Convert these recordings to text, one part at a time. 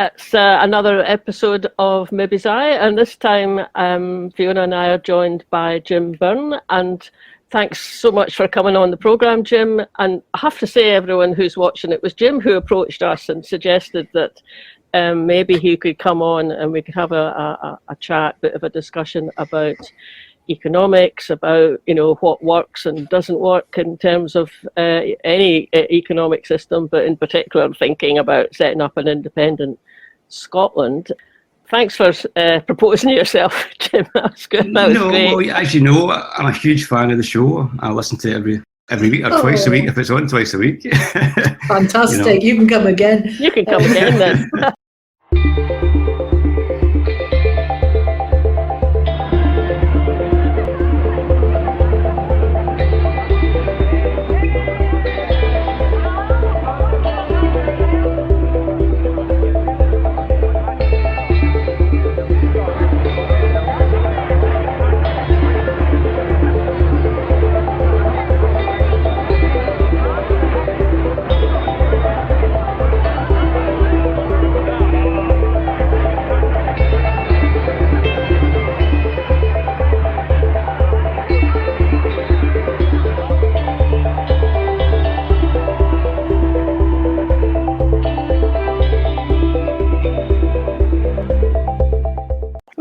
It's another episode of Mibbes Aye, and this time Fiona and I are joined by Jim Byrne. And thanks so much for coming on the programme, Jim. And I have to say, everyone who's watching, it was Jim who approached us and suggested that maybe he could come on and we could have a chat, bit of a discussion about economics, about what works and doesn't work in terms of any economic system, but in particular thinking about setting up an independent Scotland. Thanks for proposing yourself, Jim. That was good. That was great. Well, as you know, I'm a huge fan of the show. I listen to it every week or twice a week if it's on twice a week. Fantastic. You can come again. You can come again then.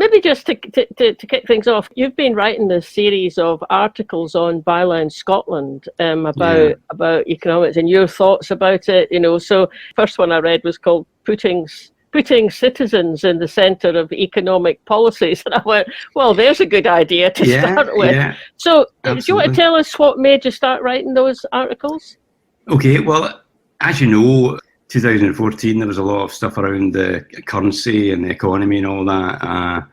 Maybe just to kick things off, you've been writing this series of articles on Bylines Scotland about economics and your thoughts about it. So first one I read was called Putting Citizens in the Centre of Economic Policies, and I went, well, there's a good idea to start with. Yeah, so absolutely. Do you want to tell us what made you start writing those articles? Okay, well, as you know, 2014, there was a lot of stuff around the currency and the economy and all that.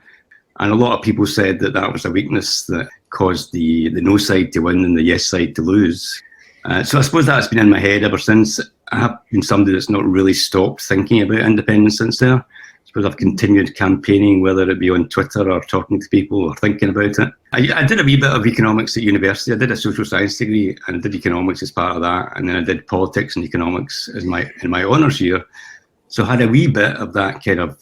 And a lot of people said that was a weakness that caused the no side to win and the yes side to lose. So I suppose that's been in my head ever since. I have been somebody that's not really stopped thinking about independence since there. I suppose I've continued campaigning, whether it be on Twitter or talking to people or thinking about it. I did a wee bit of economics at university. I did a social science degree and I did economics as part of that. And then I did politics and economics in my honours year. So I had a wee bit of that kind of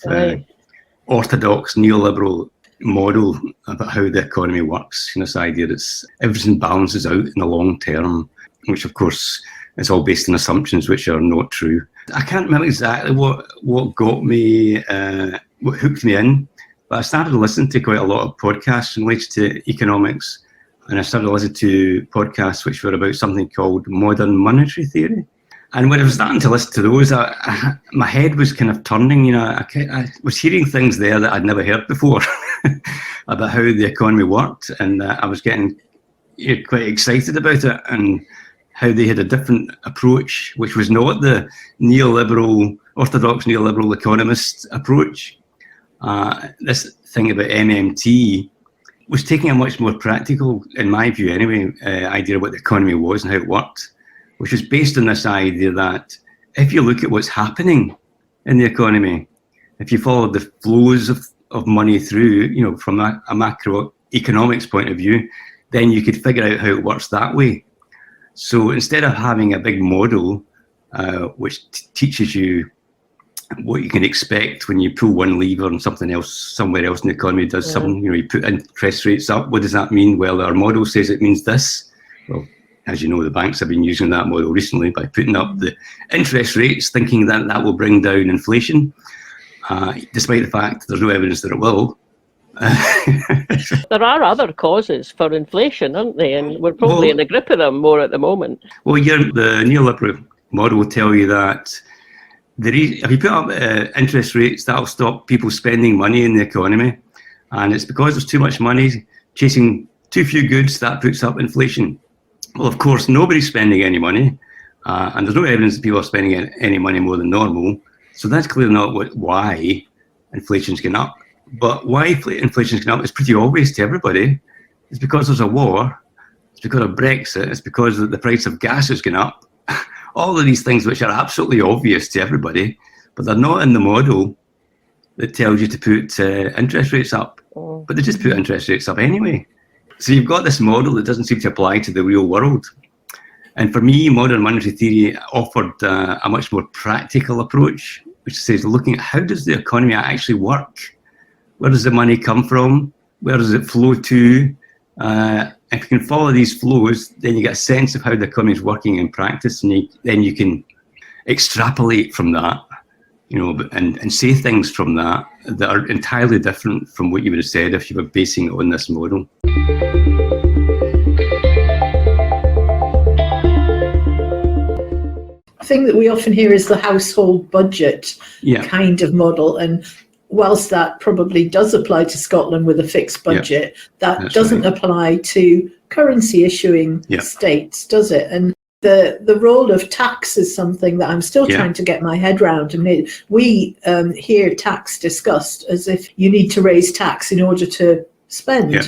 orthodox neoliberal model about how the economy works. This idea that everything balances out in the long term, which of course is all based on assumptions which are not true. I can't remember exactly what got me, what hooked me in, but I started listening to quite a lot of podcasts related to economics, and I started listening to podcasts which were about something called modern monetary theory. And when I was starting to listen to those, my head was kind of turning. I was hearing things there that I'd never heard before about how the economy worked, and I was getting quite excited about it and how they had a different approach, which was not the orthodox neoliberal economist approach. This thing about MMT was taking a much more practical, in my view anyway, idea of what the economy was and how it worked, which is based on this idea that if you look at what's happening in the economy, if you follow the flows of money through, from a macroeconomics point of view, then you could figure out how it works that way. So instead of having a big model which teaches you what you can expect when you pull one lever and something else somewhere else in the economy does something, you put interest rates up, what does that mean? Well, our model says it means this. Well, as you know, the banks have been using that model recently by putting up the interest rates, thinking that will bring down inflation, despite the fact there's no evidence that it will. There are other causes for inflation, aren't they? And we're probably in the grip of them more at the moment. Well, the neoliberal model will tell you that if you put up interest rates, that'll stop people spending money in the economy. And it's because there's too much money chasing too few goods that puts up inflation. Well, of course, nobody's spending any money, and there's no evidence that people are spending any money more than normal. So that's clearly not why inflation's going up. But why inflation's going up is pretty obvious to everybody. It's because there's a war. It's because of Brexit. It's because the price of gas is going up. All of these things which are absolutely obvious to everybody, but they're not in the model that tells you to put interest rates up. But they just put interest rates up anyway. So you've got this model that doesn't seem to apply to the real world. And for me, modern monetary theory offered a much more practical approach which says looking at how does the economy actually work? Where does the money come from? Where does it flow to? If you can follow these flows, then you get a sense of how the economy is working in practice, and then you can extrapolate from that, and say things from that are entirely different from what you would have said if you were basing it on this model. The thing that we often hear is the household budget kind of model, and whilst that probably does apply to Scotland with a fixed budget, that doesn't apply to currency issuing states, does it? And the role of tax is something that I'm still trying to get my head around. And we hear tax discussed as if you need to raise tax in order to spend. Yeah.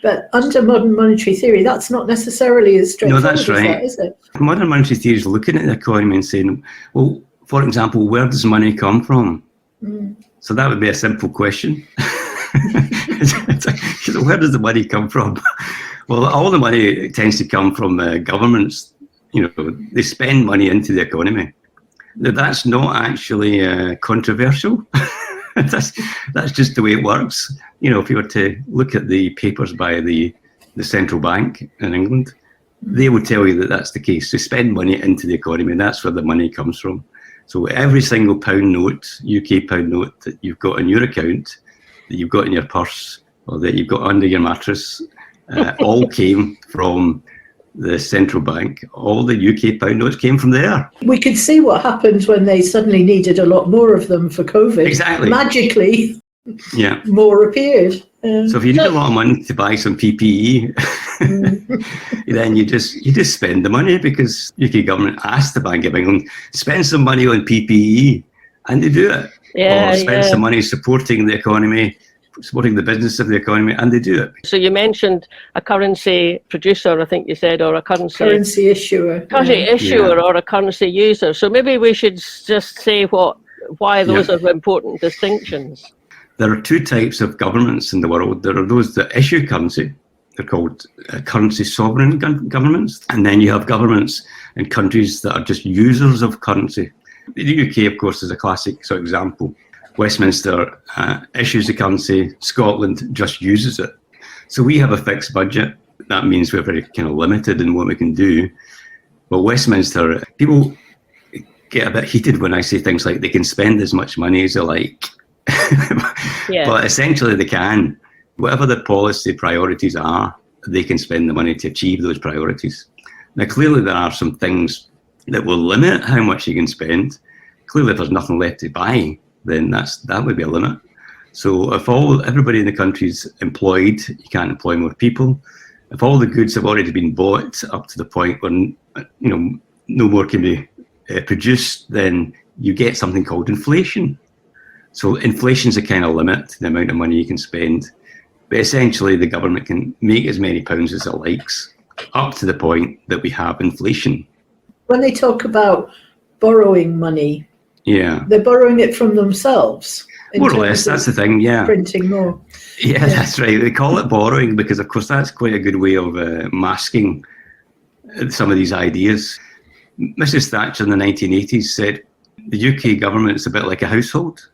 But under modern monetary theory, that's not necessarily as straightforward that's right. as that, is it? Modern monetary theory is looking at the economy and saying, well, for example, where does money come from? So that would be a simple question. Where does the money come from? Well, all the money tends to come from governments. They spend money into the economy. That's not actually controversial. That's just the way it works. If you were to look at the papers by the central bank in England, they would tell you that that's the case. They spend money into the economy, and that's where the money comes from. So every single pound note, UK pound note that you've got in your account, that you've got in your purse, or that you've got under your mattress, all came from the central bank. All the UK pound notes came from there. We could see what happened when they suddenly needed a lot more of them for COVID. Exactly. Magically, more appeared. So if you need a lot of money to buy some PPE, then you just spend the money, because UK government asked the Bank of England, spend some money on PPE, and they do it. Or spend some money supporting the economy, supporting the business of the economy, and they do it. So you mentioned a currency producer, I think you said, or a currency issuer. Or a currency user. So maybe we should just say why those are important distinctions. There are two types of governments in the world. There are those that issue currency. They're called currency sovereign governments. And then you have governments in countries that are just users of currency. The UK, of course, is a classic example. Westminster issues the currency. Scotland just uses it. So we have a fixed budget. That means we're very kind of limited in what we can do. But Westminster, people get a bit heated when I say things like they can spend as much money as they like. But essentially they can. Whatever the policy priorities are, they can spend the money to achieve those priorities. Now, clearly there are some things that will limit how much you can spend. Clearly, if there's nothing left to buy, then that would be a limit. So if everybody in the country's employed, you can't employ more people. If all the goods have already been bought up to the point where no more can be produced, then you get something called inflation. So inflation's a kind of limit to the amount of money you can spend. But essentially, the government can make as many pounds as it likes, up to the point that we have inflation. When they talk about borrowing money, they're borrowing it from themselves. More or less, that's the thing, Printing more. Yeah, that's right. They call it borrowing because, of course, that's quite a good way of masking some of these ideas. Mrs. Thatcher in the 1980s said, the UK government is a bit like a household.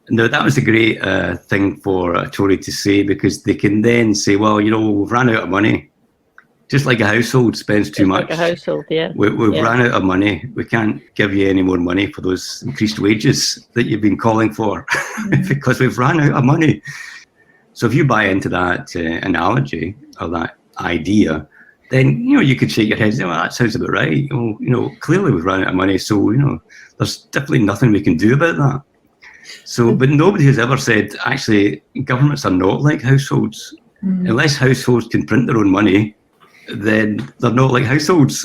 Now, that was a great thing for a Tory to say, because they can then say, well, we've run out of money. Just like a household spends too much. Like a household, We've run out of money. We can't give you any more money for those increased wages that you've been calling for because we've run out of money. So if you buy into that analogy or that idea, then, you could shake your head and say, well, that sounds about right. Well, clearly we've run out of money. So, there's definitely nothing we can do about that. So, but nobody has ever said, actually, governments are not like households. Unless households can print their own money, then they're not like households.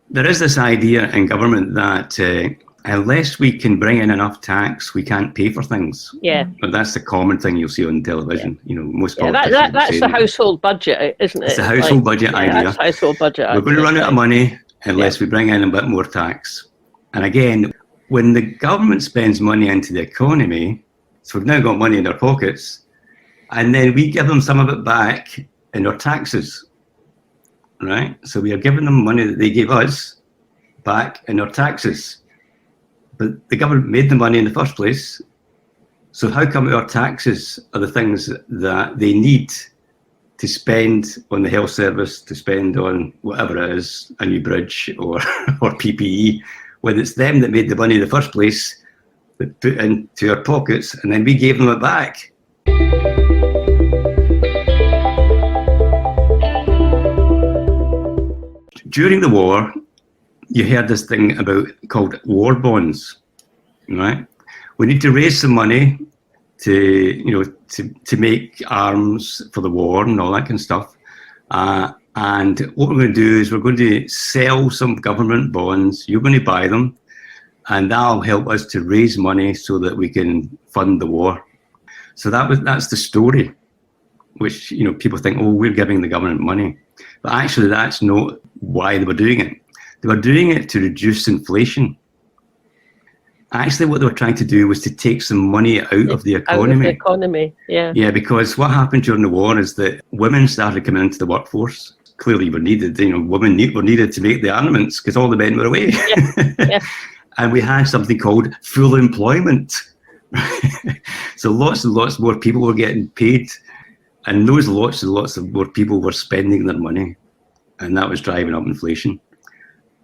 There is this idea in government that unless we can bring in enough tax, we can't pay for things. But that's the common thing you'll see on television. Most politicians that's the household budget, isn't it? It's a household budget idea. That's household budget. We're going to run out of money unless we bring in a bit more tax. And again, when the government spends money into the economy, so we've now got money in our pockets, and then we give them some of it back in our taxes, right? So we are giving them money that they gave us back in our taxes. But the government made the money in the first place. So how come our taxes are the things that they need to spend on the health service, to spend on whatever it is, a new bridge or PPE, when it's them that made the money in the first place, that put into our pockets, and then we gave them it back? During the war, you heard this thing called war bonds, right? We need to raise some money to make arms for the war and all that kind of stuff. And what we're going to do is we're going to sell some government bonds. You're going to buy them, and that'll help us to raise money so that we can fund the war. So that's the story, which people think, oh, we're giving the government money, but actually that's not why they were doing it. They were doing it to reduce inflation. Actually, what they were trying to do was to take some money out of the economy. Out of the economy, yeah. Yeah, because what happened during the war is that women started coming into the workforce. Clearly were needed. Women were needed to make the armaments because all the men were away. Yeah. Yeah. And we had something called full employment. So lots and lots more people were getting paid, and those lots and lots of more people were spending their money, and that was driving up inflation.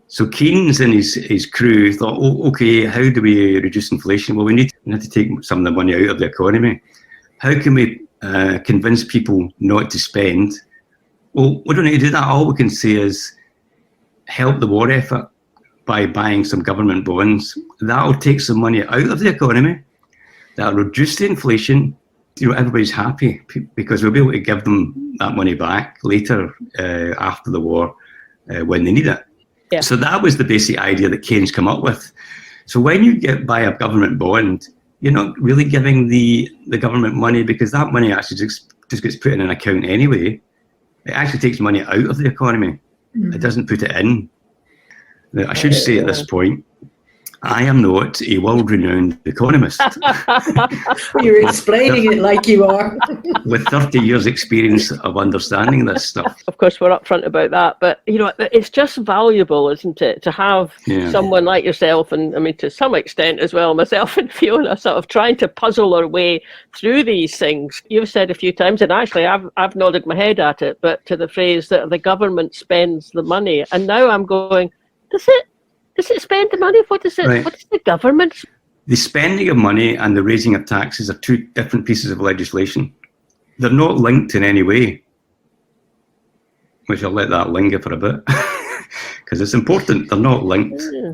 So Keynes and his crew thought, oh, okay, how do we reduce inflation? Well, we need to take some of the money out of the economy. How can we convince people not to spend? Well, we don't need to do that. All we can say is help the war effort by buying some government bonds. That'll take some money out of the economy. That'll reduce the inflation. Everybody's happy because we'll be able to give them that money back later after the war when they need it. Yeah. So that was the basic idea that Keynes came up with. So when you buy a government bond, you're not really giving the government money, because that money actually just gets put in an account anyway. It actually takes money out of the economy. It doesn't put it in. Now, I should say at this point, I am not a world-renowned economist. You're explaining it like you are. With 30 years' experience of understanding this stuff. Of course, we're upfront about that, but it's just valuable, isn't it, to have someone like yourself, and I mean to some extent as well, myself and Fiona, sort of trying to puzzle our way through these things. You've said a few times, and actually I've nodded my head at it, but to the phrase that the government spends the money, and now I'm going, does it spend the money? What is it? Right. What is the government? The spending of money and the raising of taxes are two different pieces of legislation. They're not linked in any way, which I'll let that linger for a bit, because it's important. They're not linked. Yeah.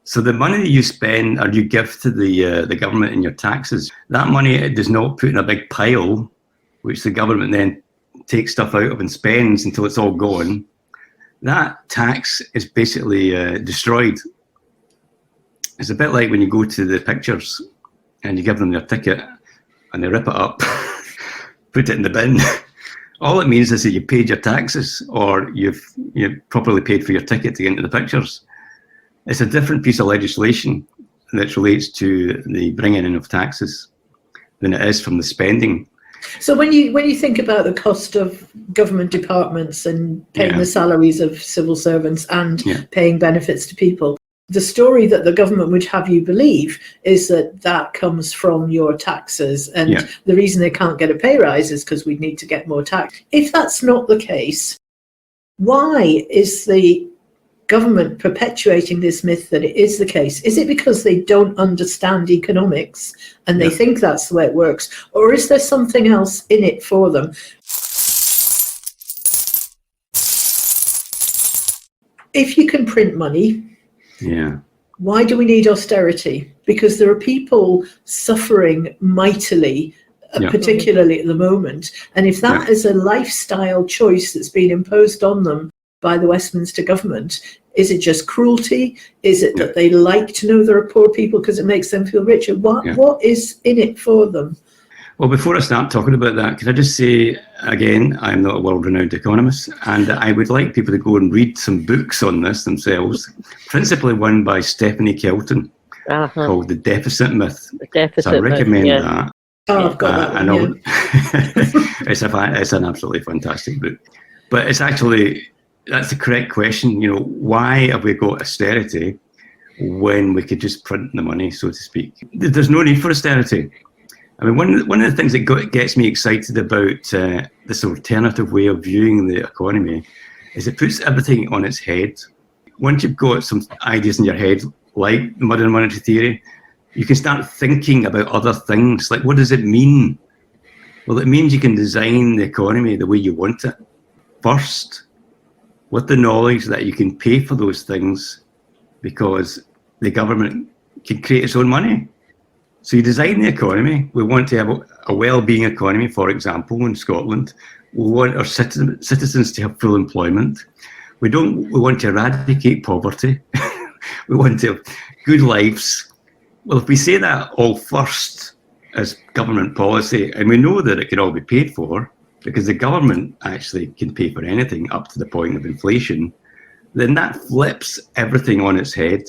So the money that you spend or you give to the government in your taxes, that money it does not put in a big pile, which the government then takes stuff out of and spends until it's all gone. That tax is basically destroyed. It's a bit like when you go to the pictures and you give them their ticket and they rip it up, put it in the bin. All it means is that you paid your taxes, or you've properly paid for your ticket to get into the pictures. It's a different piece of legislation that relates to the bringing in of taxes than it is from the spending. So when you think about the cost of government departments and paying the salaries of civil servants and paying benefits to people, the story that the government would have you believe is that comes from your taxes, and the reason they can't get a pay rise is because we need to get more tax. If that's not the case, why is the government perpetuating this myth that it is the case? Is it because they don't understand economics and they think that's the way it works? Or is there something else in it for them? If you can print money, why do we need austerity? Because there are people suffering mightily, particularly at the moment. And if that is a lifestyle choice that's been imposed on them by the Westminster government, is it just cruelty? Is it that they like to know there are poor people because it makes them feel richer? What is in it for them? Well, before I start talking about that, can I just say again, I'm not a world-renowned economist, and I would like people to go and read some books on this themselves, principally one by Stephanie Kelton called The Deficit Myth. So I recommend that. Oh, I've got that one, it's an absolutely fantastic book. But it's actually that's the correct question. Why have we got austerity when we could just print the money, so to speak? There's no need for austerity. I mean, one of the things that gets me excited about this alternative way of viewing the economy is it puts everything on its head. Once you've got some ideas in your head, like modern monetary theory, you can start thinking about other things. Like, what does it mean? Well, it means you can design the economy the way you want it. First, with the knowledge that you can pay for those things because the government can create its own money. So you design the economy. We want to have a well-being economy, for example, in Scotland. We want our citizens to have full employment. We want to eradicate poverty. We want to have good lives. Well, if we say that all first as government policy, and we know that it can all be paid for, because the government actually can pay for anything up to the point of inflation, then that flips everything on its head.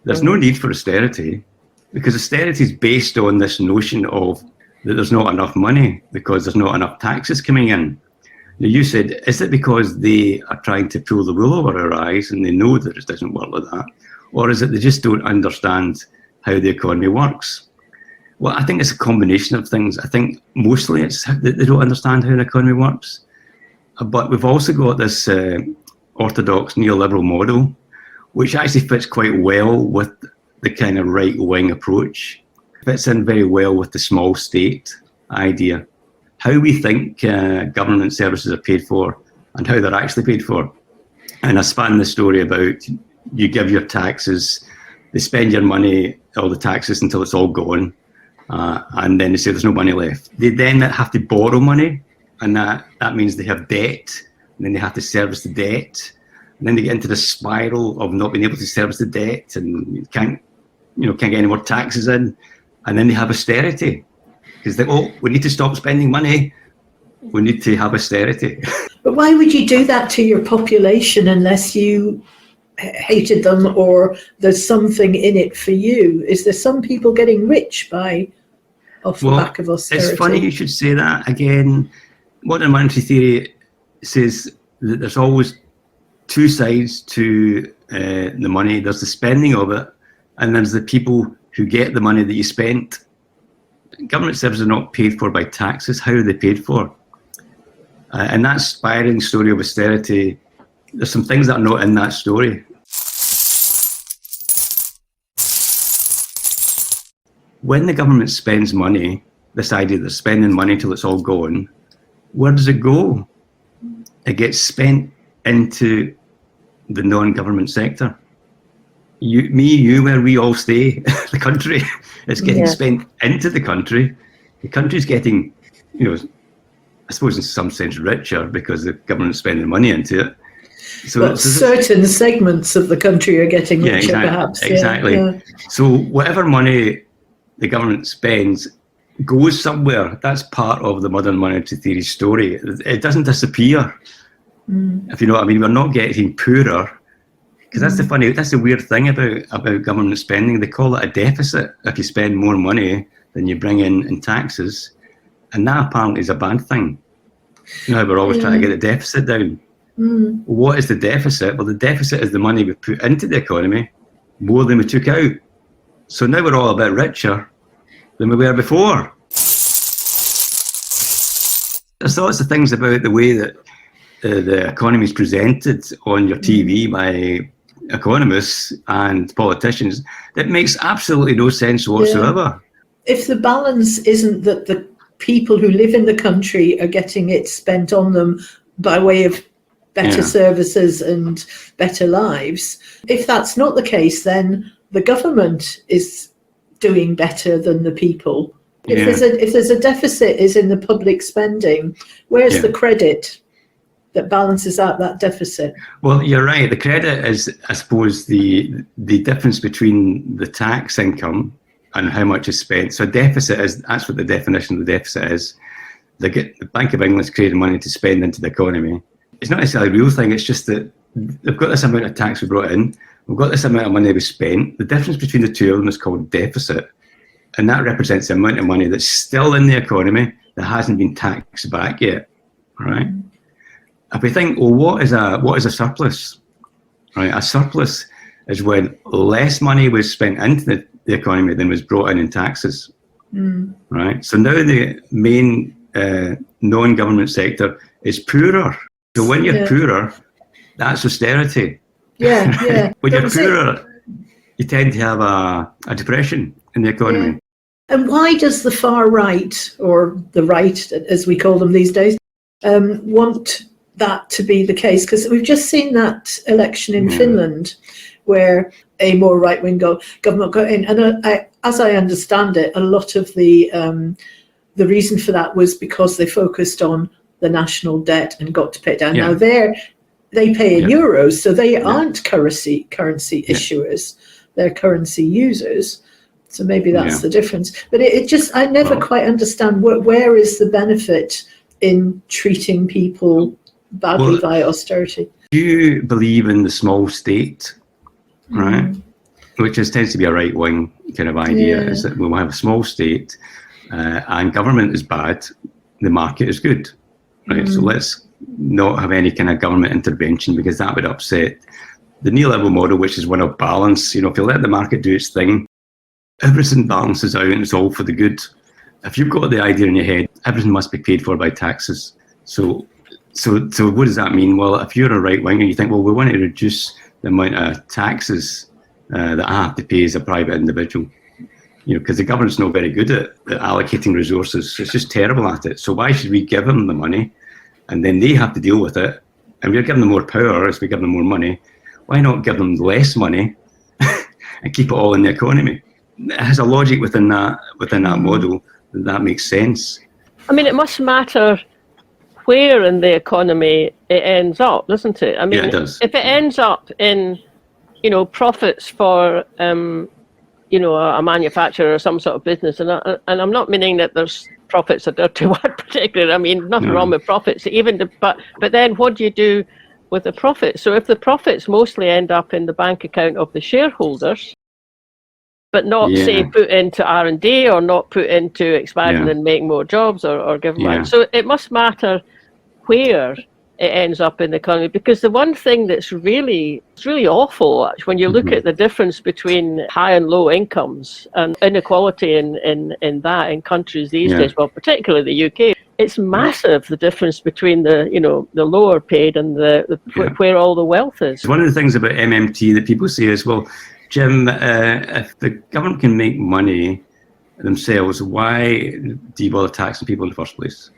There's no need for austerity, because austerity is based on this notion of that there's not enough money because there's not enough taxes coming in. Now, you said, is it because they are trying to pull the wool over our eyes and they know that it doesn't work like that? Or is it they just don't understand how the economy works? Well, I think it's a combination of things. I think mostly it's that they don't understand how the economy works. But we've also got this orthodox neoliberal model, which actually fits quite well with the kind of right-wing approach. Fits in very well with the small state idea. How we think government services are paid for and how they're actually paid for. And I span the story about you give your taxes, they spend your money, all the taxes until it's all gone, and then they say there's no money left. They then have to borrow money, and that means they have debt, and then they have to service the debt, and then they get into the spiral of not being able to service the debt, and can't get any more taxes in, and then they have austerity because we need to stop spending money. We need to have austerity. But why would you do that to your population unless you hated them or there's something in it for you? Is there some people getting rich off the back of austerity? It's funny you should say that. Again, modern monetary theory says that there's always two sides to the money. There's the spending of it, and there's the people who get the money that you spent. Government services are not paid for by taxes. How are they paid for? And that spiraling story of austerity, there's some things that are not in that story. When the government spends money, this idea that they're spending money till it's all gone, where does it go? It gets spent into the non-government sector. You, where we all stay, the country, it's getting spent into the country. The country's getting, I suppose in some sense richer because the government's spending money into it. So certain segments of the country are getting richer, perhaps. Exactly. Yeah. So whatever money the government spends goes somewhere. That's part of the modern monetary theory story. It doesn't disappear. If you know what I mean. We're not getting poorer. Because that's the weird thing about government spending. They call it a deficit if you spend more money than you bring in taxes. And that apparently is a bad thing. You know how we're always trying to get the deficit down. What is the deficit? Well, the deficit is the money we put into the economy more than we took out. So now we're all a bit richer than we were before. There's lots of things about the way that the economy is presented on your TV by economists and politicians that makes absolutely no sense whatsoever. If the balance isn't that the people who live in the country are getting it spent on them by way of better services and better lives, if that's not the case, then the government is doing better than the people. If there's a deficit is in the public spending, where's the credit that balances out that deficit? Well, you're right. The credit is, I suppose, the difference between the tax income and how much is spent. So deficit that's what the definition of the deficit is. The Bank of England's created money to spend into the economy. It's not necessarily a real thing. It's just that they've got this amount of tax we brought in. We've got this amount of money we spent. The difference between the two of them is called deficit. And that represents the amount of money that's still in the economy that hasn't been taxed back yet. All right? if we think, well, what is a surplus? Right, a surplus is when less money was spent into the economy than was brought in taxes. Right, so now the main non-government sector is poorer. So when you're poorer, that's austerity. Yeah. When you're poorer, you tend to have a depression in the economy. Yeah. And why does the far right, or the right as we call them these days, want that to be the case? Because we've just seen that election in Finland where a more right-wing government got in. And as I understand it, a lot of the reason for that was because they focused on the national debt and got to pay it down. Now they pay in euros, so they aren't currency issuers, they're currency users. So maybe that's the difference. But it just, I never quite understand where is the benefit in treating people badly via austerity. Do you believe in the small state, right? Which tends to be a right-wing kind of idea, is that we'll have a small state and government is bad, the market is good, right? So let's not have any kind of government intervention because that would upset the neoliberal model, which is one of balance. You know, if you let the market do its thing, everything balances out and it's all for the good. If you've got the idea in your head, everything must be paid for by taxes. So what does that mean? Well, if you're a right winger, you think, well, we want to reduce the amount of taxes that I have to pay as a private individual. You know, because the government's not very good at allocating resources. It's just terrible at it. So why should we give them the money and then they have to deal with it? And we're giving them more power as we give them more money. Why not give them less money and keep it all in the economy? It has a logic within that model that makes sense. I mean, it must matter where in the economy it ends up, doesn't it? I mean, it does. If it ends up in, profits for, a manufacturer or some sort of business, and I'm not meaning that there's profits a dirty word particularly. I mean, nothing wrong with profits, but then what do you do with the profits? So if the profits mostly end up in the bank account of the shareholders, but not say put into R&D or not put into expanding and making more jobs or giving back. So it must matter where it ends up in the economy, because the one thing that's really awful actually, when you look at the difference between high and low incomes and inequality in countries these days, well, particularly the UK, it's massive, the difference between the lower paid and where all the wealth is. One of the things about MMT that people say is, well, Jim, if the government can make money themselves, why do you bother taxing people in the first place?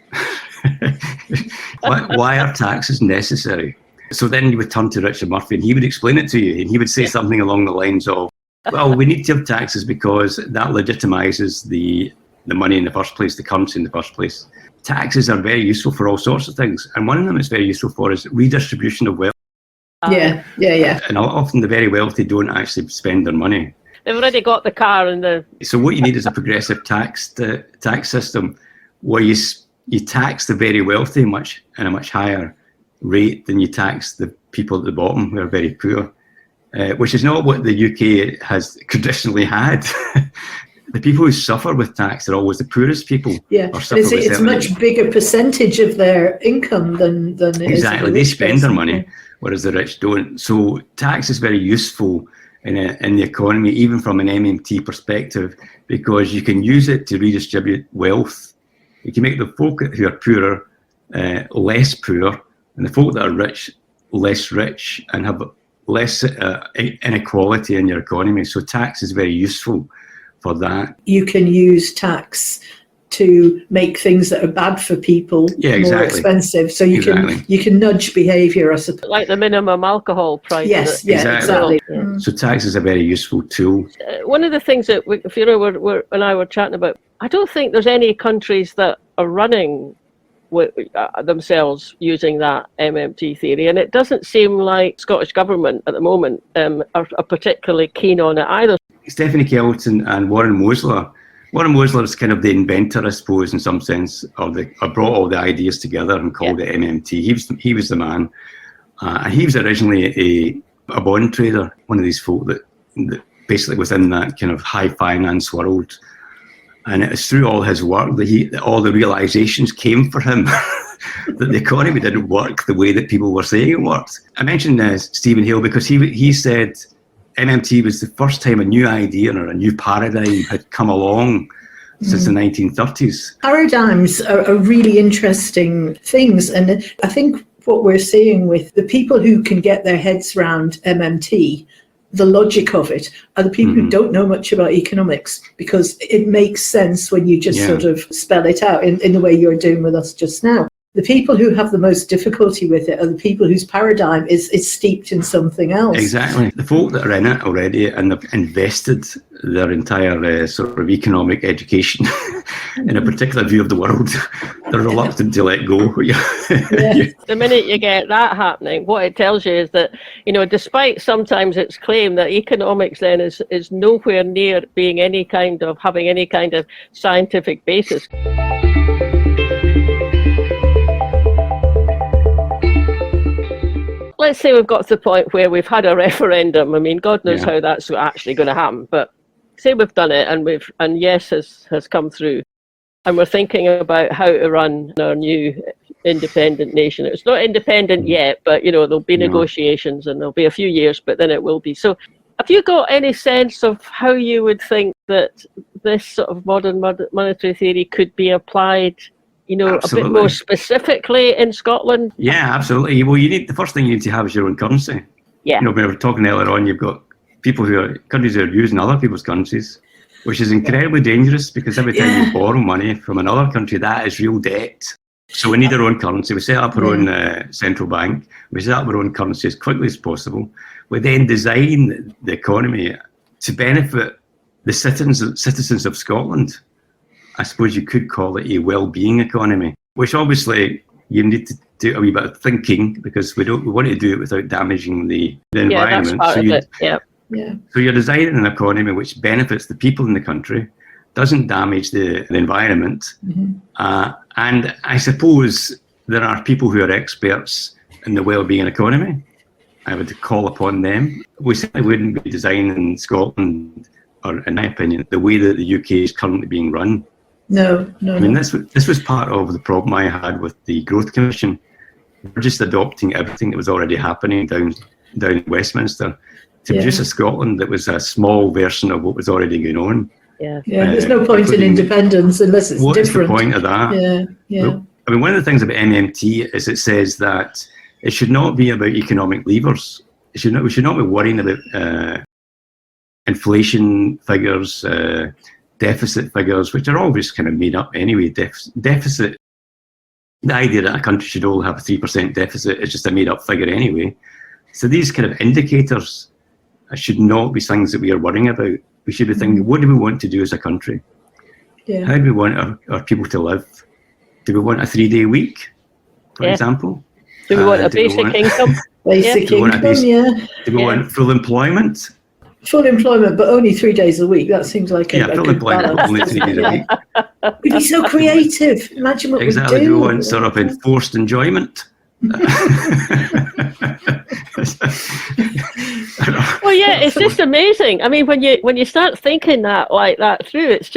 why are taxes necessary? So then you would turn to Richard Murphy and he would explain it to you, and he would say something along the lines of, well, we need to have taxes because that legitimizes the money in the first place, the currency in the first place. Taxes are very useful for all sorts of things, and one of them it's very useful for is redistribution of wealth. Yeah. And often the very wealthy don't actually spend their money. They've already got the car and the... So what you need is a progressive tax system where you tax the very wealthy in a much higher rate than you tax the people at the bottom who are very poor, which is not what the UK has traditionally had. The people who suffer with tax are always the poorest people. Yeah, it's a much bigger percentage of their income than exactly. They spend their money, whereas the rich don't. So tax is very useful in the economy, even from an MMT perspective, because you can use it to redistribute wealth. You can make the folk who are poorer less poor, and the folk that are rich less rich, and have less inequality in your economy. So tax is very useful for that. You can use tax to make things that are bad for people more expensive. So you can nudge behaviour, I suppose. Like the minimum alcohol price. Yes, exactly. So tax is a very useful tool. One of the things that Fiona and I were chatting about, I don't think there's any countries that are running with, themselves using that MMT theory, and it doesn't seem like Scottish Government at the moment are particularly keen on it either. Stephanie Kelton and Warren Mosler. Warren Mosler is kind of the inventor, I suppose, in some sense, or brought all the ideas together and called it MMT. He was the man. And he was originally a bond trader, one of these folk that basically was in that kind of high finance world. And it was through all his work that all the realizations came for him that the economy didn't work the way that people were saying it worked. I mentioned Stephen Hale because he said MMT was the first time a new idea or a new paradigm had come along since the 1930s. Paradigms are really interesting things, and I think what we're seeing with the people who can get their heads around MMT, the logic of it, are the people who don't know much about economics, because it makes sense when you just sort of spell it out in the way you're doing with us just now. The people who have the most difficulty with it are the people whose paradigm is steeped in something else. Exactly. The folk that are in it already and have invested their entire sort of economic education in a particular view of the world, they're reluctant to let go. The minute you get that happening, what it tells you is that, despite sometimes its claim that economics then is nowhere near being having any kind of scientific basis. Let's say we've got to the point where we've had a referendum. I mean, God knows how that's actually going to happen. But say we've done it and yes has come through, and we're thinking about how to run our new independent nation. It's not independent yet, but there'll be negotiations and there'll be a few years, but then it will be. So, have you got any sense of how you would think that this sort of modern monetary theory could be applied? A bit more specifically in Scotland? Yeah, absolutely. Well, the first thing you need to have is your own currency. Yeah. We were talking earlier on, you've got countries who are using other people's currencies, which is incredibly dangerous, because every time you borrow money from another country, that is real debt. So we need our own currency. We set up our own central bank. We set up our own currency as quickly as possible. We then design the economy to benefit the citizens of Scotland. I suppose you could call it a well-being economy, which obviously you need to do a wee bit of thinking, because we want to do it without damaging the environment. That's part of it. Yeah. So you're designing an economy which benefits the people in the country, doesn't damage the environment. And I suppose there are people who are experts in the well-being economy. I would call upon them. We certainly wouldn't be designing Scotland, or in my opinion, the way that the UK is currently being run. No. I mean, this was part of the problem I had with the Growth Commission. We're just adopting everything that was already happening down in Westminster to produce a Scotland that was a small version of what was already going on. There's no point in independence unless it's different. What's the point of that? I mean, one of the things about MMT is it says that it should not be about economic levers. We should not be worrying about inflation figures, deficit figures, which are always kind of made up anyway. Deficit, the idea that a country should all have a 3% deficit is just a made up figure anyway. So these kind of indicators should not be things that we are worrying about. We should be thinking, what do we want to do as a country? How do we want our people to live? Do we want a 3-day week, for example? Do we want a basic income? Basic income, Do we want full employment? Full employment, but only 3 days a week. That seems like a full good employment, balance. only 3 days a week. We'd be so creative. Imagine what we Exactly. do. Do we want sort of enforced enjoyment? Well, it's just amazing. I mean, when you start thinking like that through, it's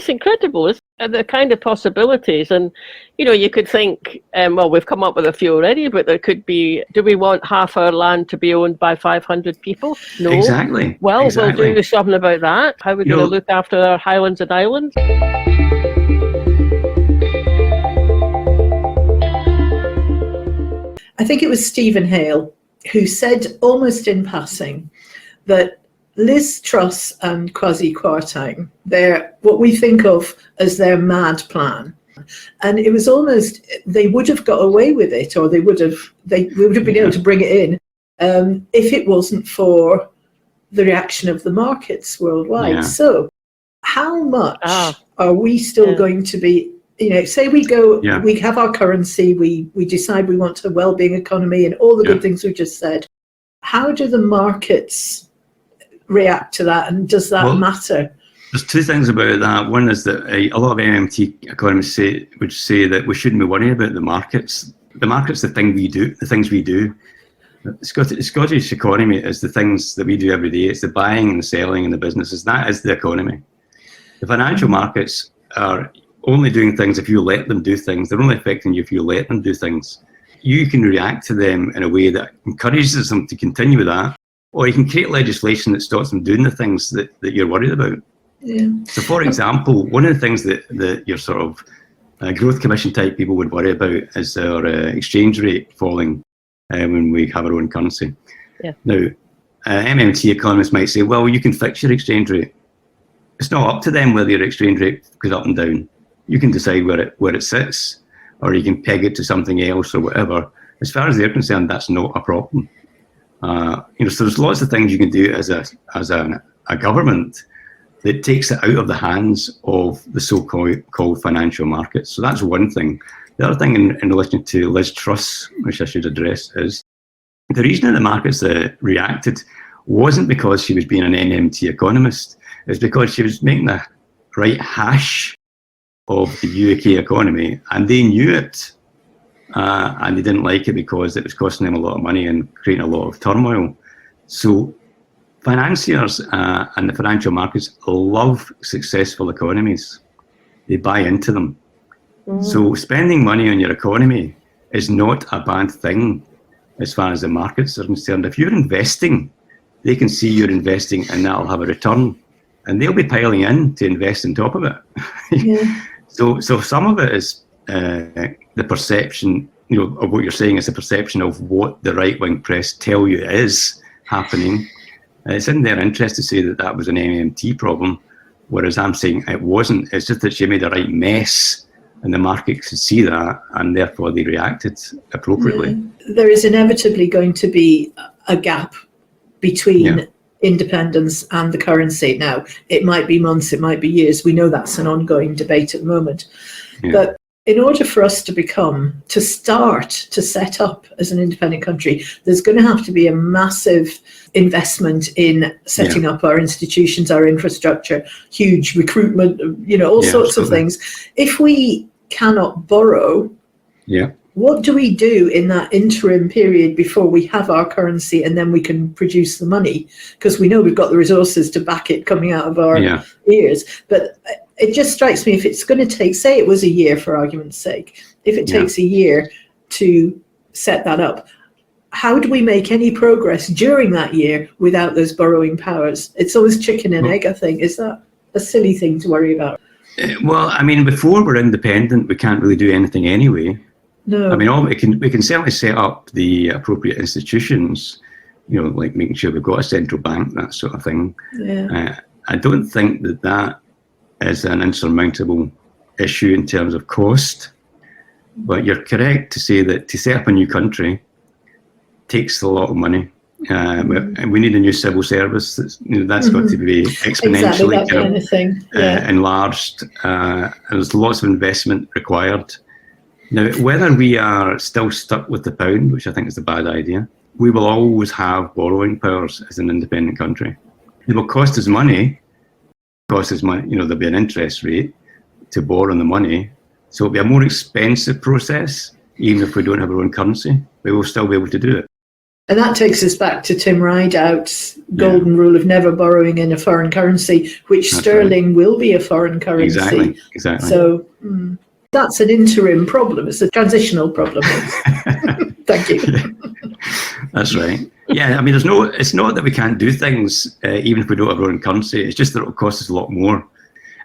incredible. The kind of possibilities, and you could think, well, we've come up with a few already, but there could be. Do we want half our land to be owned by 500 people? No. Exactly. Well, we'll do something about that. How are we going to look after our highlands and islands? I think it was Stephen Hale who said, almost in passing, that Liz Truss and Kwasi Kwarteng, they're what we think of as their mad plan. And it was almost, they would have got away with it, or they would have been able to bring it in if it wasn't for the reaction of the markets worldwide. So how much are we still going to be, say we go, we have our currency, we decide we want a well-being economy and all the good things we just said. How do the markets react to that, and does that matter? There's two things about that. One is that a lot of MMT economists would say that we shouldn't be worrying about the markets. The market's the things we do. The Scottish economy is the things that we do every day. It's the buying and the selling and the businesses. That is the economy. The financial markets are only doing things if you let them do things. They're only affecting you if you let them do things. You can react to them in a way that encourages them to continue with that, or you can create legislation that stops them doing the things that you're worried about. Yeah. So, for example, one of the things that your sort of growth commission type people would worry about is our exchange rate falling when we have our own currency. Yeah. Now, MMT economists might say, well, you can fix your exchange rate. It's not up to them whether your exchange rate goes up and down. You can decide where it sits, or you can peg it to something else or whatever. As far as they're concerned, that's not a problem. So there's lots of things you can do as a government that takes it out of the hands of the so-called financial markets. So that's one thing. The other thing in relation to Liz Truss, which I should address, is the reason that the markets reacted wasn't because she was being an MMT economist. It's because she was making the right hash of the UK economy, and they knew it, and they didn't like it because it was costing them a lot of money and creating a lot of turmoil. So financiers and the financial markets love successful economies. They buy into them. Mm. So spending money on your economy is not a bad thing as far as the markets are concerned. If you're investing, they can see you're investing and that'll have a return. And they'll be piling in to invest on top of it. Yeah. So some of it is the perception, of what you're saying is the perception of what the right-wing press tell you is happening. It's in their interest to say that was an MMT problem, whereas I'm saying it wasn't. It's just that she made a right mess, and the market could see that, and therefore they reacted appropriately. Yeah. There is inevitably going to be a gap between independence and the currency. Now, it might be months, it might be years. We know that's an ongoing debate at the moment. Yeah. But in order for us to start to set up as an independent country, there's going to have to be a massive investment in setting up our institutions, our infrastructure, huge recruitment, all sorts of things. If we cannot borrow, what do we do in that interim period before we have our currency and then we can produce the money? Because we know we've got the resources to back it coming out of our ears. But it just strikes me, if it's going to take, say it was a year for argument's sake, if it takes a year to set that up, how do we make any progress during that year without those borrowing powers? It's always chicken and egg, I think. Is that a silly thing to worry about? Well, I mean, before we're independent, we can't really do anything anyway. No. I mean, we can certainly set up the appropriate institutions, like making sure we've got a central bank, that sort of thing. Yeah. I don't think that is an insurmountable issue in terms of cost. But you're correct to say that to set up a new country takes a lot of money. And we need a new civil service. That's got to be exponentially enlarged. There's lots of investment required. Now, whether we are still stuck with the pound, which I think is a bad idea, we will always have borrowing powers as an independent country. It will cost us money. There'll be an interest rate to borrow the money. So it'll be a more expensive process, even if we don't have our own currency. We will still be able to do it. And that takes us back to Tim Rideout's golden rule of never borrowing in a foreign currency, which that's sterling will be a foreign currency. Exactly. So that's an interim problem. It's a transitional problem. Thank you. That's right. Yeah, I mean, it's not that we can't do things even if we don't have our own currency. It's just that it'll cost us a lot more.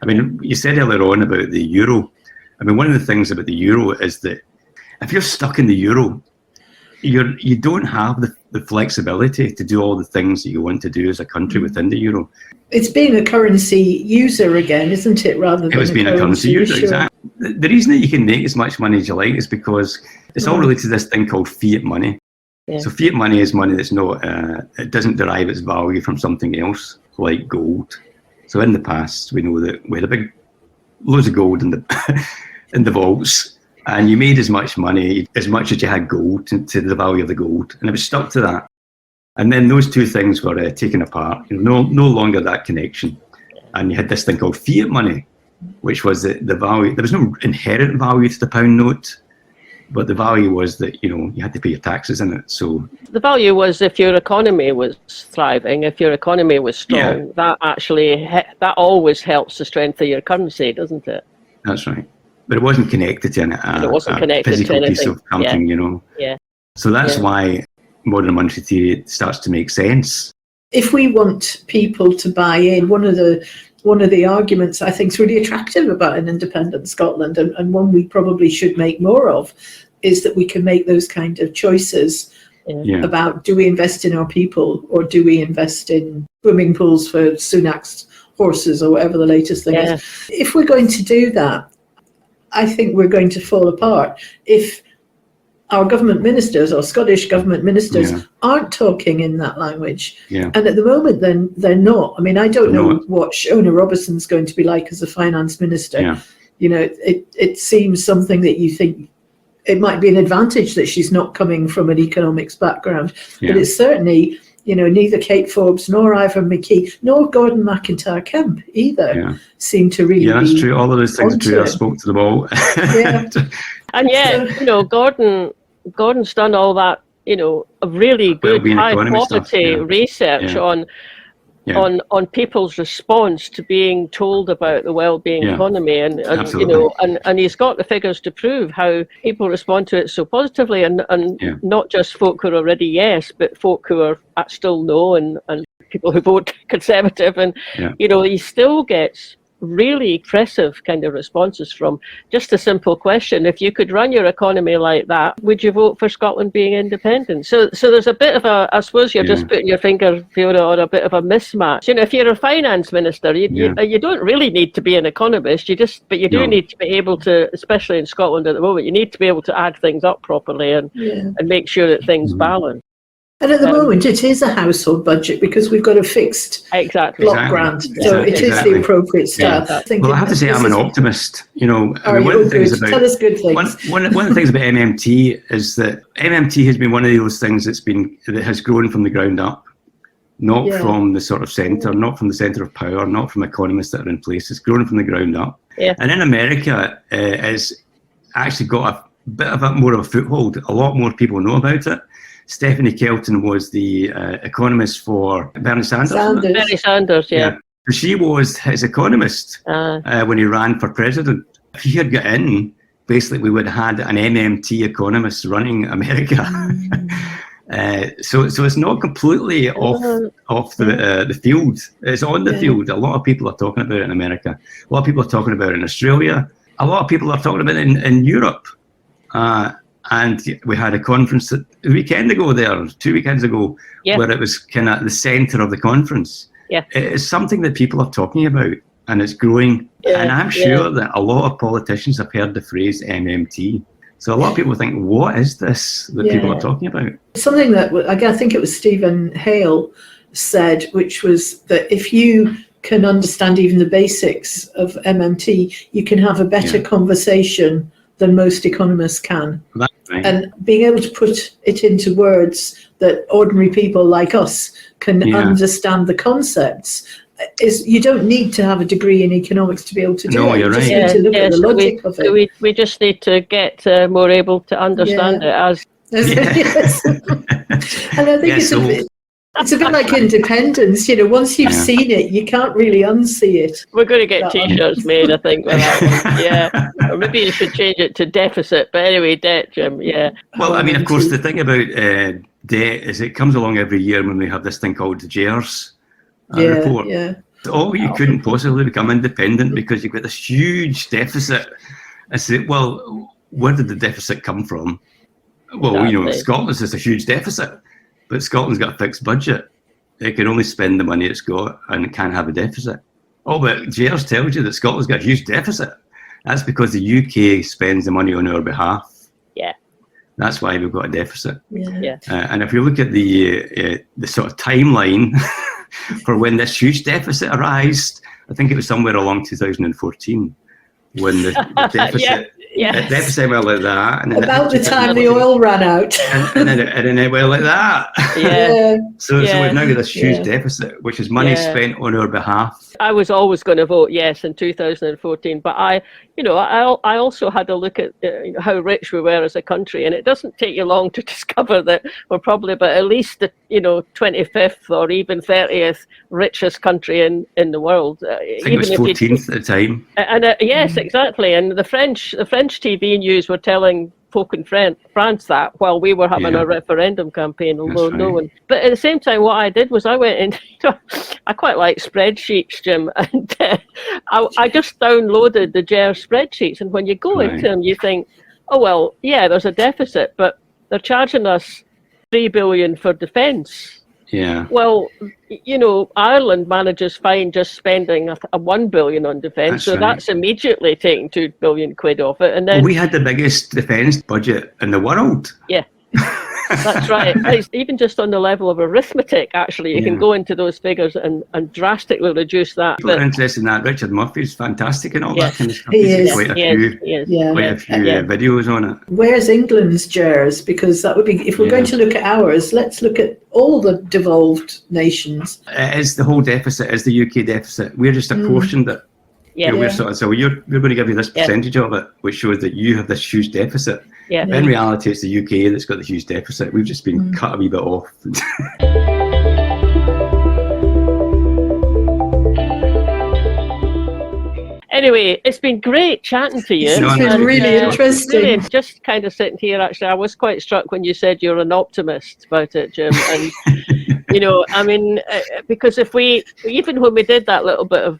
I mean, you said earlier on about the euro. I mean, one of the things about the euro is that if you're stuck in the euro, you don't have the flexibility to do all the things that you want to do as a country within the euro. It's being a currency user again, isn't it? Rather than being a currency user, exactly. The reason that you can make as much money as you like is because it's all related to this thing called fiat money. Yeah. So fiat money is money that's not, it doesn't derive its value from something else, like gold. So in the past, we know that we had loads of gold in the vaults, and you made as much money, as much as you had gold, to the value of the gold, and it was stuck to that. And then those two things were taken apart, no longer that connection. And you had this thing called fiat money, which was the value. There was no inherent value to the pound note, but the value was that, you had to pay your taxes in it. So the value was if your economy was thriving, if your economy was strong, that always helps the strength of your currency, doesn't it? That's right. but it wasn't connected to a physical piece of something, you know. Yeah. So that's why modern monetary theory starts to make sense. If we want people to buy in, one of the arguments I think is really attractive about an independent Scotland, and one we probably should make more of, is that we can make those kind of choices about, do we invest in our people or do we invest in swimming pools for Sunak's horses or whatever the latest thing is. If we're going to do that, I think we're going to fall apart if our government ministers or Scottish government ministers aren't talking in that language. And at the moment, then they're not. I mean, I don't know what Shona Robertson's going to be like as a finance minister. You know, it seems something that you think it might be an advantage that she's not coming from an economics background, but it's certainly, you know, neither Kate Forbes nor Ivan McKee nor Gordon McIntyre Kemp either seem to really. Yeah, that's true. All of those things are true. I spoke to them all. And you know, Gordon's done all that, you know, a really good high quality research on people's response to being told about the well-being economy, and you know, and he's got the figures to prove how people respond to it so positively, and not just folk who are already yes, but folk who are still no, and people who vote Conservative, and you know, he still gets really impressive kind of responses from just a simple question: if you could run your economy like that, would you vote for Scotland being independent? So there's a bit of a, I suppose you're just putting your finger, Fiona, on a bit of a mismatch. You know, if you're a finance minister, you don't really need to be an economist. You do need to be able to, especially in Scotland at the moment, you need to be able to add things up properly and make sure that things balance. And at the moment, it is a household budget because we've got a fixed block grant, so it is the appropriate style. Well, I have to say, I'm an optimist. You know, I mean, one of the things about tell us good things. One of the things about MMT is that MMT has been one of those things that has grown from the ground up, not from the sort of centre, not from the centre of power, not from economists that are in place. It's grown from the ground up. And in America, it's actually got a bit of more of a foothold. A lot more people know about it. Stephanie Kelton was the economist for Bernie Sanders. Bernie Sanders, She was his economist when he ran for president. If he had got in, basically we would have had an MMT economist running America. So it's not completely off the field. It's on the field. A lot of people are talking about it in America. A lot of people are talking about it in Australia. A lot of people are talking about it in Europe. And we had a conference a weekend ago there, 2 weekends ago, where it was kind of the centre of the conference. It's something that people are talking about, and it's growing. And I'm sure that a lot of politicians have heard the phrase MMT. So a lot of people think, what is this that people are talking about? Something that, I think it was Stephen Hale said, which was that if you can understand even the basics of MMT, you can have a better conversation than most economists can. That's right. And being able to put it into words that ordinary people like us can understand the concepts is, you don't need to have a degree in economics to be able to do it. No, you're right. You just need to look at the logic of it. We just need to get more able to understand it as. Yes. And I think it's a bit like independence, you know, once you've seen it, you can't really unsee it. We're going to get T-shirts made, I think, with that one. Or maybe you should change it to deficit, but anyway, debt, Jim, Well, I mean, of course, the thing about debt is it comes along every year when we have this thing called the JERS report. You couldn't possibly become independent because you've got this huge deficit. I said, well, where did the deficit come from? Well, you know, Scotland's is a huge deficit. But Scotland's got a fixed budget. It can only spend the money it's got and it can't have a deficit. Oh, but JERS tells you that Scotland's got a huge deficit. That's because the UK spends the money on our behalf. That's why we've got a deficit. And if you look at the sort of timeline for when this huge deficit arose, I think it was somewhere along 2014 when the deficit... The deficit went like that, and then about the time the oil ran out, and then it went like that. So we've now got this huge deficit, which is money spent on our behalf. I was always going to vote yes in 2014, but I also had a look at how rich we were as a country, and it doesn't take you long to discover that we're probably about at least the 25th or even 30th richest country in the world. I think it was 14th at the time. And yes, exactly. And the French TV news were telling folk in France that while we were having a referendum campaign, although no one. But at the same time, what I did was I went into. I quite like spreadsheets, Jim, and I just downloaded the GER spreadsheets. And when you go into them, you think, oh well, yeah, there's a deficit, but they're charging us $3 billion for defence. Yeah. Well, Ireland manages fine just spending a $1 billion on defence, that's immediately taking £2 billion off it, and then we had the biggest defence budget in the world. Yeah. That's right. It's even just on the level of arithmetic, actually, you can go into those figures and drastically reduce that. People are interested in that. Richard Murphy's fantastic and all that kind of stuff. He is. Quite a few videos on it. Where's England's GERs? Because that would be, if we're going to look at ours, let's look at all the devolved nations. It is the whole deficit, is the UK deficit. We're just apportioned it. We're sort of, we're going to give you this percentage of it, which shows that you have this huge deficit. Yeah. In reality, it's the UK that's got the huge deficit. We've just been cut a wee bit off. Anyway, it's been great chatting to you. It's been really interesting. Really, just kind of sitting here, actually, I was quite struck when you said you're an optimist about it, Jim. And, because even when we did that little bit of,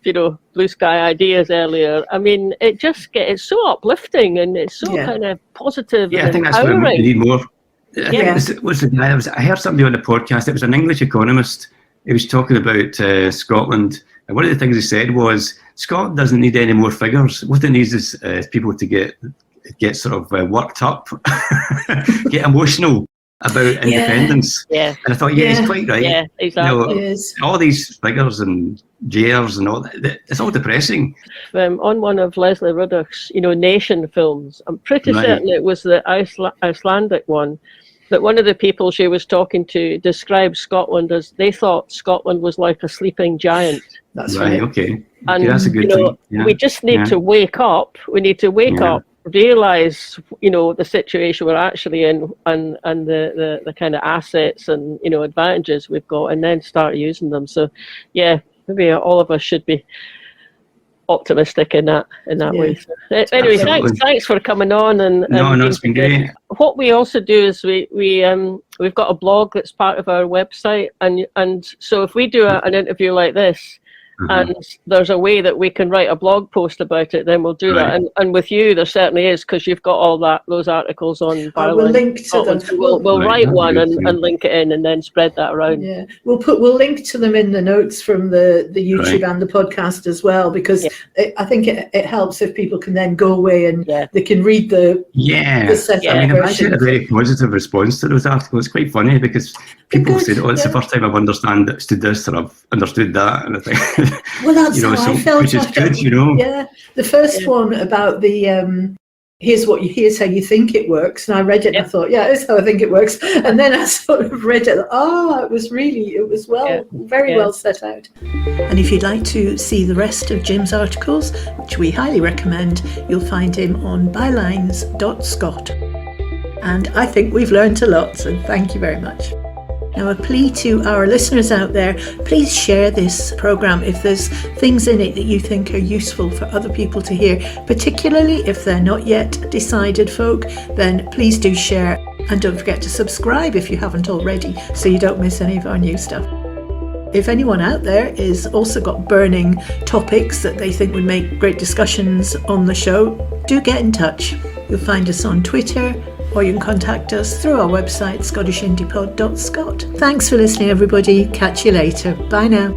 blue sky ideas earlier, it's so uplifting and it's so kind of positive and I think empowering. That's what we need more. I heard somebody on the podcast, it was an English economist, he was talking about Scotland, and one of the things he said was, Scotland doesn't need any more figures. What it needs is people to get sort of worked up, get emotional about independence. Yeah. And I thought, he's quite right. Yeah, exactly. All these figures and GERs and all that, it's all depressing. On one of Leslie Ruddock's, nation films, I'm pretty certain it was the Icelandic one, that one of the people she was talking to described Scotland as they thought Scotland was like a sleeping giant. That's right. Okay. And that's a good thing. Yeah. We just need to wake up. We need to wake up, realise, the situation we're actually in and the kind of assets and, advantages we've got, and then start using them. So, maybe all of us should be optimistic in that way. So, anyway, thanks for coming on. And it's been great. What we also do is we've got a blog that's part of our website, and so if we do an interview like this, and there's a way that we can write a blog post about it, then we'll do that. And with you, there certainly is, because you've got all those articles on Bylines. We'll link to them. So we'll write one and link it in, and then spread that around. Yeah, we'll link to them in the notes from the YouTube and the podcast as well, because I think it helps if people can then go away and they can read the set I've actually had a very positive response to those articles. It's quite funny because people said, it's the first time I've understood this, or I've understood that, and I think well, that's how I felt, which is good, Yeah, the first one about the here's how you think it works, and I read it and I thought, it's how I think it works, and then I sort of read it. It was very well set out. And if you'd like to see the rest of Jim's articles, which we highly recommend, you'll find him on bylines.scot. And I think we've learned a lot, so thank you very much. Now, a plea to our listeners out there, please share this programme if there's things in it that you think are useful for other people to hear, particularly if they're not yet decided folk, then please do share. And don't forget to subscribe if you haven't already, so you don't miss any of our new stuff. If anyone out there is also got burning topics that they think would make great discussions on the show, do get in touch. You'll find us on Twitter, or you can contact us through our website, scottishindypod.scot. Thanks for listening, everybody. Catch you later. Bye now.